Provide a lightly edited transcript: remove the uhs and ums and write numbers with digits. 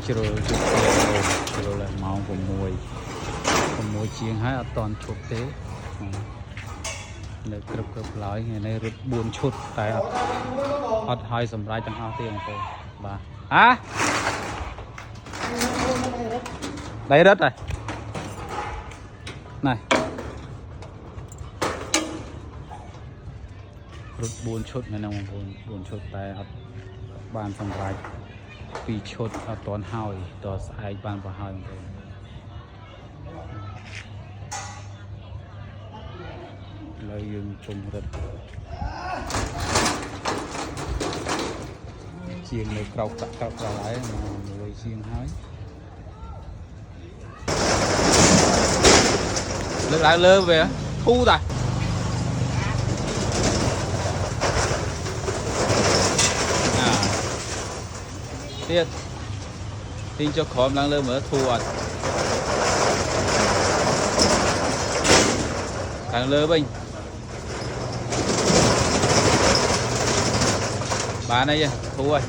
chiro chiro là máu của mùi chiên hái ở toàn chụp thế để cướp lại ngày nay rất buồn chút tại ọt hai sầm rai chẳng ao tiền cô bà á đây đất này này rất buồn chút này nè buồn chút tại bàn sầm raiปีชดตอนห้อยตอนไอ้บ้านบ่ห้อยเลยเลยยืนชมรถเชียงเลยเกาไหลมาเลยเชียงห้อยเลิกlại lơ về thu rồi tiên cho khóm đang lên mở thua càng lơ bình bà này thua rồi